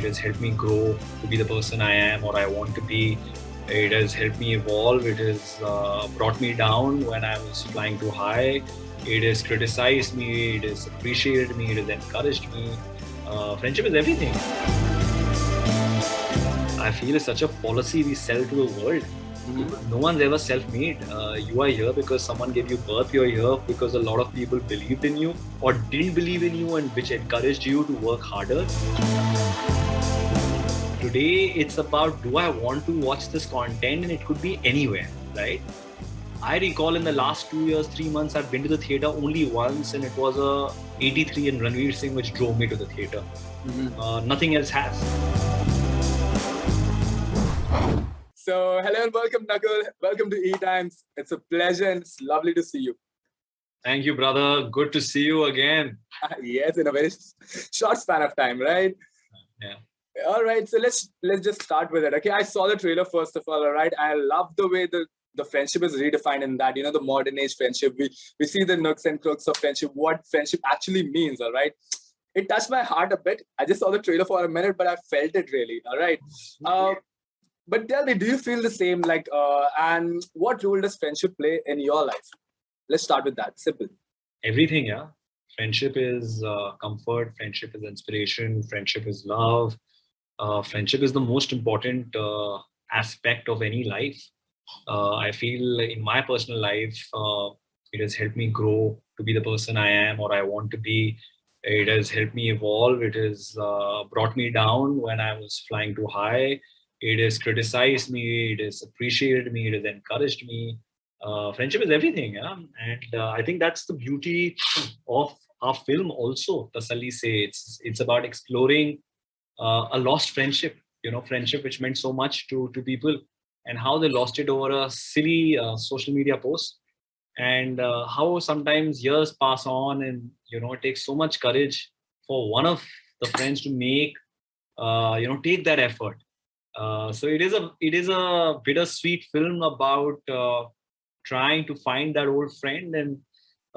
It has helped me grow to be the person I am or I want to be. It has helped me evolve. It has brought me down when I was flying too high. It has criticized me. It has appreciated me. It has encouraged me. Friendship is everything. I feel it's such a policy we sell to the world. No one's ever self-made. You are here because someone gave you birth. You're here because a lot of people believed in you or didn't believe in you, and which encouraged you to work harder. Today, it's about, do I want to watch this content? And it could be anywhere, right? I recall in the last 2 years, 3 months, I've been to the theatre only once, and it was a 83 and Ranveer Singh which drove me to the theatre. Nothing else has. So, hello and welcome, Nakuul. Welcome to ETimes. It's a pleasure and it's lovely to see you. Thank you, brother. Good to see you again. Yes, in a very short span of time, right? Yeah. All right, so let's just start with it. Okay, I saw the trailer first of all. All right, I love the way the friendship is redefined in that, the modern age friendship. We see the nooks and crooks of friendship, what friendship actually means. All right, it touched my heart a bit. I just saw the trailer for a minute, but I felt it really. All right. But tell me, do you feel the same? And what role does friendship play in your life? Let's start with that. Simple. Everything, yeah. Friendship is comfort. Friendship is inspiration. Friendship is love. Friendship is the most important aspect of any life. I feel in my personal life, it has helped me grow to be the person I am or I want to be. It has helped me evolve. It has brought me down when I was flying too high. It has criticized me. It has appreciated me. It has encouraged me. Friendship is everything, yeah. And I think that's the beauty of our film also. Tasalli say it's about exploring a lost friendship. Friendship which meant so much to people, and how they lost it over a silly social media post, and how sometimes years pass on, and it takes so much courage for one of the friends to make take that effort. So it is a bittersweet film about trying to find that old friend, and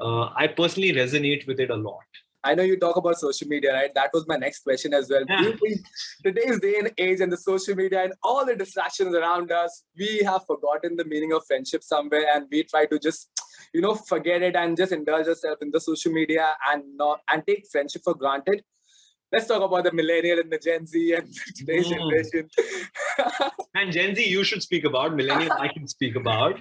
I personally resonate with it a lot. I know you talk about social media, right? That was my next question as well. Yeah. Do you think today's day and age and the social media and all the distractions around us, we have forgotten the meaning of friendship somewhere, and we try to just, forget it and just indulge ourselves in the social media and take friendship for granted? Let's talk about the millennial and the Gen Z and today's generation. And Gen Z, you should speak about. Millennial, I can speak about.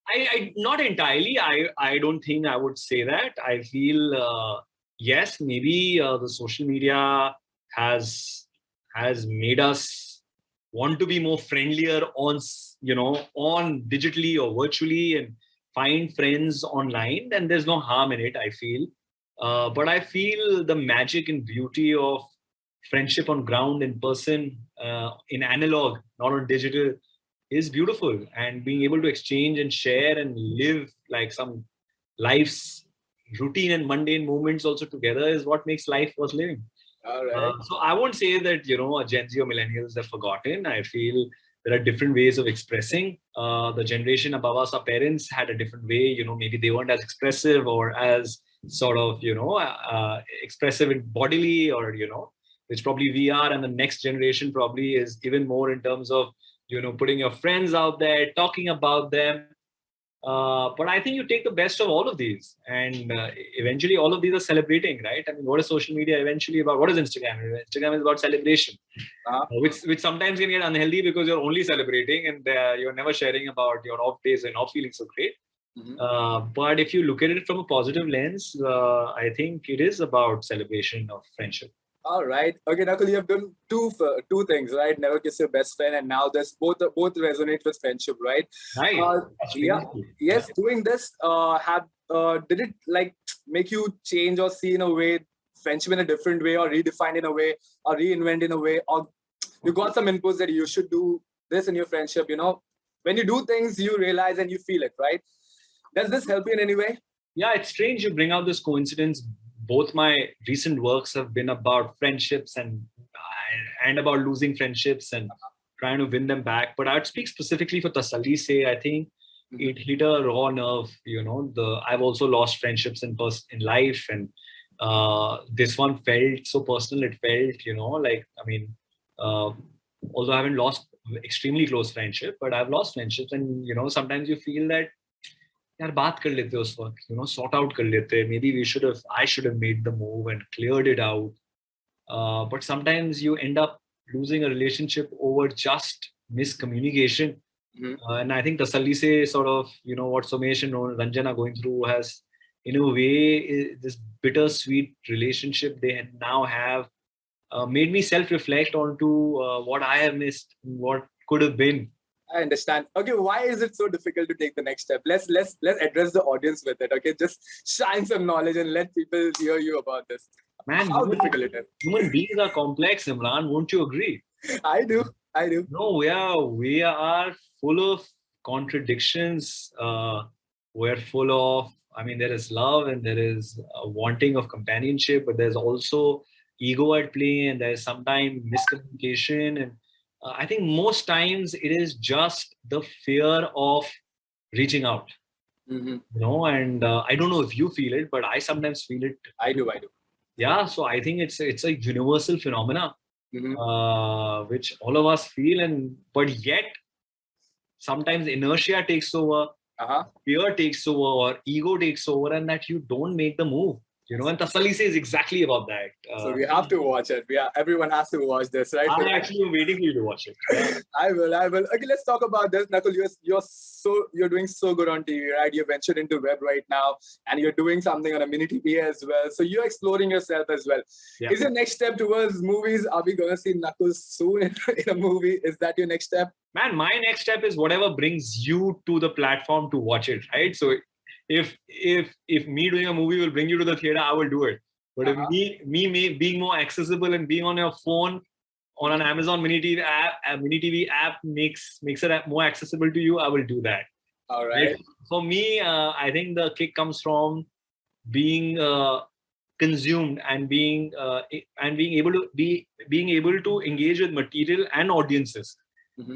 I not entirely. I don't think I would say that. I feel yes, maybe the social media has made us want to be more friendlier on digitally or virtually, and find friends online. And there's no harm in it, I feel. But I feel the magic and beauty of friendship on ground, in person, in analog, not on digital, is beautiful. And being able to exchange and share and live like some life's routine and mundane moments also together is what makes life worth living. All right. So I won't say that Gen Z or millennials have forgotten. I feel there are different ways of expressing. The generation above us, our parents, had a different way. Maybe they weren't as expressive or as sort of expressive in bodily, or which probably we are. And the next generation probably is even more in terms of putting your friends out there, talking about them. But I think you take the best of all of these, and eventually all of these are celebrating, right? I mean, what is social media eventually about? What is Instagram? Instagram is about celebration, which sometimes can get unhealthy because you're only celebrating, and you're never sharing about your off days and not feeling so great. But if you look at it from a positive lens, I think it is about celebration of friendship. All right. Okay, Nakul, you have done two things, right? Never kiss your best friend, and now this both resonate with friendship, right? Right. Yeah. Yes. Doing this, did it make you change or see in a way friendship in a different way, or redefine in a way, or reinvent in a way, or you got some inputs that you should do this in your friendship? When you do things, you realize and you feel it, right? Does this help you in any way? Yeah, it's strange you bring out this coincidence. Both my recent works have been about friendships and about losing friendships and trying to win them back. But I'd speak specifically for Tasalli. I think it hit a raw nerve. I've also lost friendships in life, and This one felt so personal. It felt, uh, although I haven't lost extremely close friendship, but I've lost friendships, and sometimes you feel that यार बात कर लेते उस वक्त, sort out कर लेते, maybe I should have made the move and cleared it out. But sometimes you end up losing a relationship over just miscommunication. And I think Tasalli se sort of, what Somesh and Ranjan are going through has, in a way, this bittersweet relationship they now have made me self-reflect onto what I have missed, what could have been. I understand. Okay, why is it so difficult to take the next step? Let's address the audience with it. Okay, just shine some knowledge and let people hear you about this. Man, how difficult it is. Human beings are complex, Imran. Won't you agree? I do. No, we are full of contradictions. We're full of. I mean, there is love and there is a wanting of companionship, but there's also ego at play, and there's sometimes miscommunication. And I think most times it is just the fear of reaching out. And I don't know if you feel it, but I sometimes feel it. I do. Yeah, so I think it's a universal phenomena, which all of us feel, but yet sometimes inertia takes over, fear takes over, or ego takes over, and that you don't make the move. And Tasalli says exactly about that. So we have to watch it. Everyone has to watch this, right? I'm actually waiting for you to watch it. Yeah. I will. Okay, let's talk about this. Nakuul, you're doing so good on TV, right? You're ventured into web right now, and you're doing something on a mini TV as well. So you're exploring yourself as well. Yeah. Is your next step towards movies? Are we going to see Nakuul soon in a movie? Is that your next step? Man, my next step is whatever brings you to the platform to watch it, right? So if me doing a movie will bring you to the theater, I will do it. But if me being more accessible and being on your phone on an Amazon mini TV app makes it more accessible to you, I will do that. All right. For me, I think the kick comes from being consumed and being able to engage with material and audiences,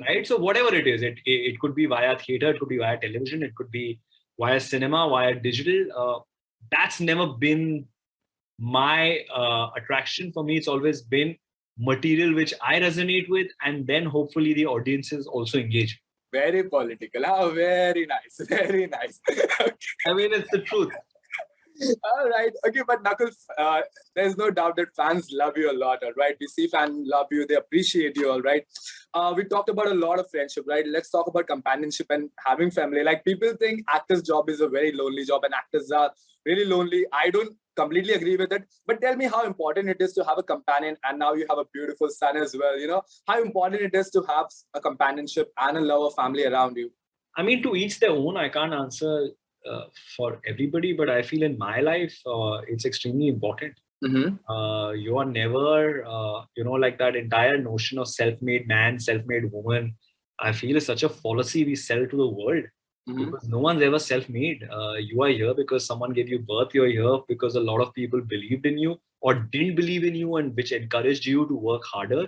right? So whatever it is, it could be via theater, it could be via television, it could be via cinema, via digital. That's never been my attraction. For me, it's always been material which I resonate with, and then hopefully the audiences also engage. Very political. Oh, very nice. Very nice. Okay. I mean, it's the truth. All right. Okay, but Nakuul, there's no doubt that fans love you a lot, all right? We see fans love you. They appreciate you, all right? We talked about a lot of friendship, right? Let's talk about companionship and having family. Like, people think actor's job is a very lonely job and actors are really lonely. I don't completely agree with it. But tell me how important it is to have a companion, and now you have a beautiful son as well. How important it is to have a companionship and a love of family around you. I mean, to each their own. I can't answer for everybody, but I feel in my life, it's extremely important. You are never, like that entire notion of self-made man, self-made woman, I feel is such a fallacy we sell to the world. Because no one's ever self-made. You are here because someone gave you birth. You're here because a lot of people believed in you or didn't believe in you, and which encouraged you to work harder.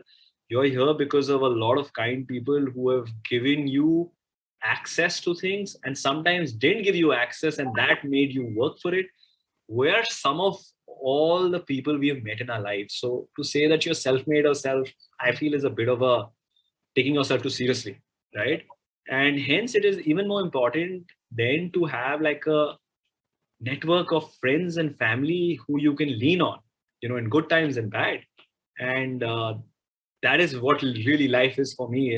You're here because of a lot of kind people who have given you access to things and sometimes didn't give you access, and that made you work for it. We're some of all the people we have met in our lives. So to say that you're self-made or I feel is a bit of a taking yourself too seriously, right? And hence it is even more important then to have like a network of friends and family who you can lean on, in good times and bad. And that is what really life is for me.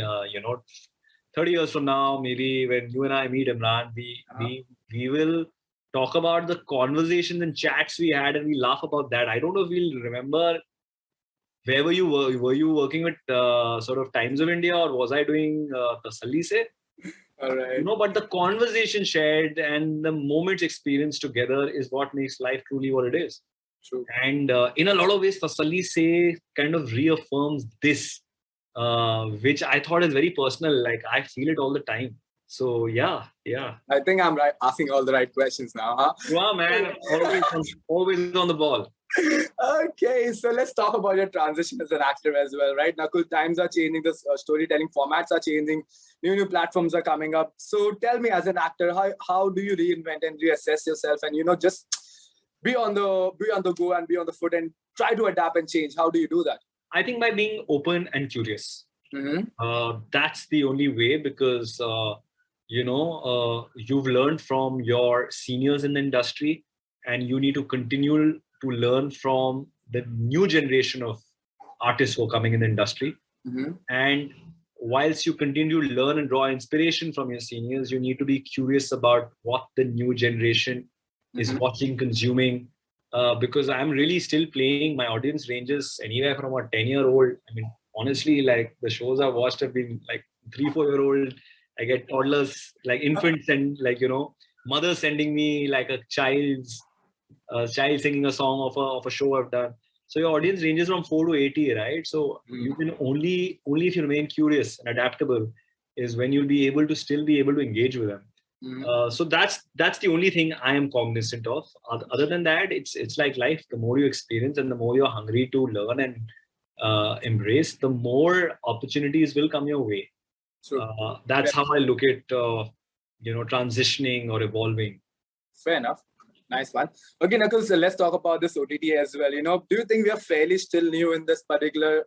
30 years from now, maybe when you and I meet, Imran, we will talk about the conversations and chats we had, and we laugh about that. I don't know if we'll remember where were you working with sort of Times of India, or was I doing Tasalli se? All right. But the conversation shared and the moments experienced together is what makes life truly what it is. True. And in a lot of ways, Tasalli se kind of reaffirms this, which I thought is very personal. Like, I feel it all the time. So yeah. I think I'm asking all the right questions now, huh? Yeah, man. always on the ball. Okay, so let's talk about your transition as an actor as well, right? Nakuul, times are changing, the storytelling formats are changing, new platforms are coming up. So tell me, as an actor, how do you reinvent and reassess yourself and, just be on the go and be on the foot and try to adapt and change? How do you do that? I think by being open and curious. Mm-hmm. That's the only way, because you've learned from your seniors in the industry, and you need to continue to learn from the new generation of artists who are coming in the industry. Mm-hmm. And whilst you continue to learn and draw inspiration from your seniors, you need to be curious about what the new generation is watching, consuming. Because I'm really still playing, my audience ranges anywhere from a 10-year-old. I mean, honestly, like the shows I've watched have been like 3-4-year-old. I get toddlers, like infants, and mothers sending me like a child singing a song of a show I've done. So your audience ranges from 4 to 80, right? So you can only if you remain curious and adaptable is when you'll be able to still be able to engage with them. So that's the only thing I am cognizant of. Other than that, it's like life. The more you experience and the more you're hungry to learn and embrace, the more opportunities will come your way. That's how I look at transitioning or evolving. Fair enough. Nice one. Okay, Nakuul, so let's talk about this OTT as well. Do you think we are fairly still new in this particular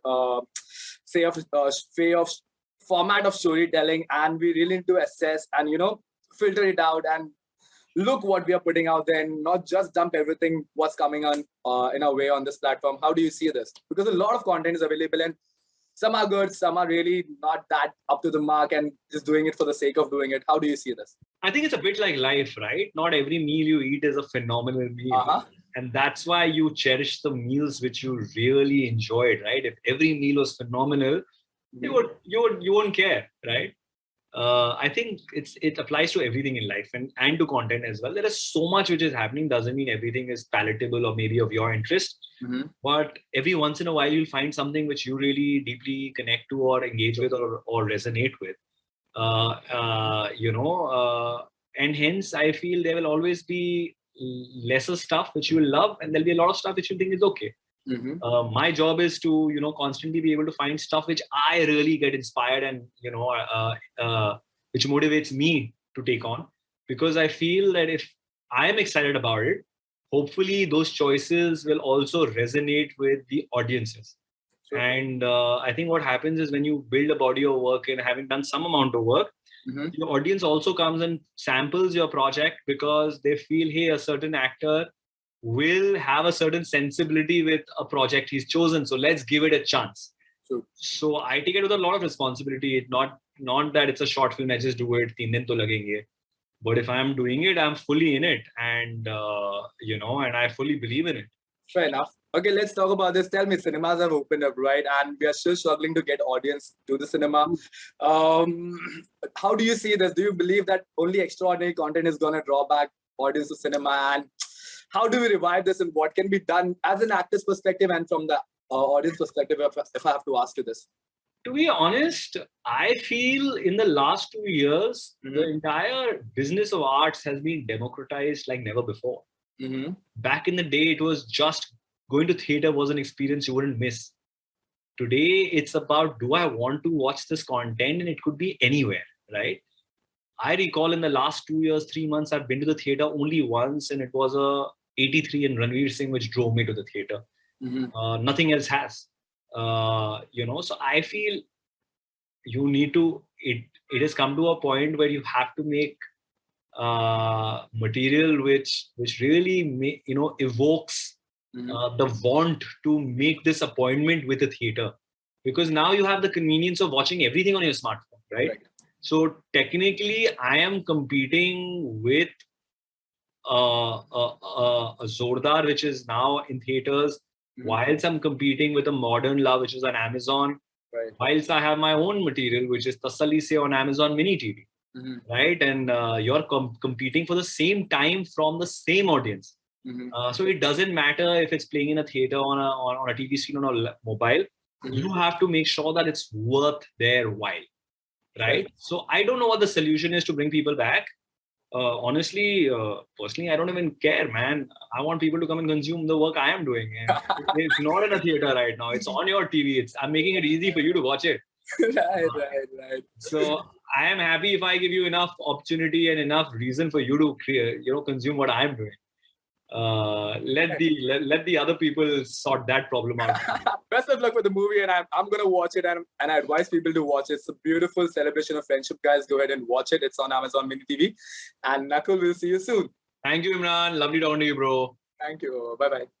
format of storytelling, and we really need to assess and filter it out and look what we are putting out there, and not just dump everything what's coming on in a way on this platform? How do you see this? Because a lot of content is available, and some are good, some are really not that up to the mark and just doing it for the sake of doing it. How do you see this? I think it's a bit like life, right? Not every meal you eat is a phenomenal meal. And that's why you cherish the meals which you really enjoyed, right? If every meal was phenomenal, you won't care, right? I think it applies to everything in life and to content as well. There is so much which is happening. Doesn't mean everything is palatable or maybe of your interest. But every once in a while, you'll find something which you really deeply connect to or engage with or resonate with. And hence I feel there will always be lesser stuff which you will love, and there'll be a lot of stuff which you think is okay. My job is to constantly be able to find stuff which I really get inspired and which motivates me to take on, because I feel that if I am excited about it, hopefully those choices will also resonate with the audiences. Sure. And I think what happens is when you build a body of work and having done some amount of work, your audience also comes and samples your project because they feel, hey, a certain actor will have a certain sensibility with a project he's chosen. So let's give it a chance. Sure. So I take it with a lot of responsibility. It's not that it's a short film, I just do it, 3 din to lagenge. But if I'm doing it, I'm fully in it, and and I fully believe in it. Fair enough. Okay, let's talk about this. Tell me, cinemas have opened up, right? And we are still struggling to get audience to the cinema. How do you see this? Do you believe that only extraordinary content is going to draw back audience to cinema? And how do we revive this, and what can be done as an actor's perspective and from the audience perspective, if I have to ask you this? To be honest, I feel in the last 2 years, the entire business of arts has been democratized like never before. Back in the day, it was just going to theater was an experience you wouldn't miss. Today, it's about, do I want to watch this content? And it could be anywhere, right? I recall in the last 2 years, 3 months, I've been to the theater only once, and it was a 83 and Ranveer Singh which drove me to the theater. Nothing else has. So I feel you need to, it has come to a point where you have to make material which really evokes the want to make this appointment with the theater, because now you have the convenience of watching everything on your smartphone, right? So technically I am competing with a Zordar, which is now in theaters, whilst I'm competing with a Modern Love, which is on Amazon, whilst I have my own material, which is Tasalli say on Amazon Mini TV, right? And you're competing for the same time from the same audience. So it doesn't matter if it's playing in a theater on a TV screen on a mobile. You have to make sure that it's worth their while, right? So I don't know what the solution is to bring people back. Honestly, personally, I don't even care, man. I want people to come and consume the work I am doing. And it's not in a theater right now. It's on your TV. I'm making it easy for you to watch it. Right. So I am happy if I give you enough opportunity and enough reason for you to consume what I am doing. Let the other people sort that problem out. Best of luck with the movie, and I'm gonna watch it, and I advise people to watch it. It's a beautiful celebration of friendship, guys. Go ahead and watch it. It's on Amazon Mini TV. And Nakul, we'll see you soon. Thank you, Imran. Lovely talking to you, bro. Thank you. Bye bye.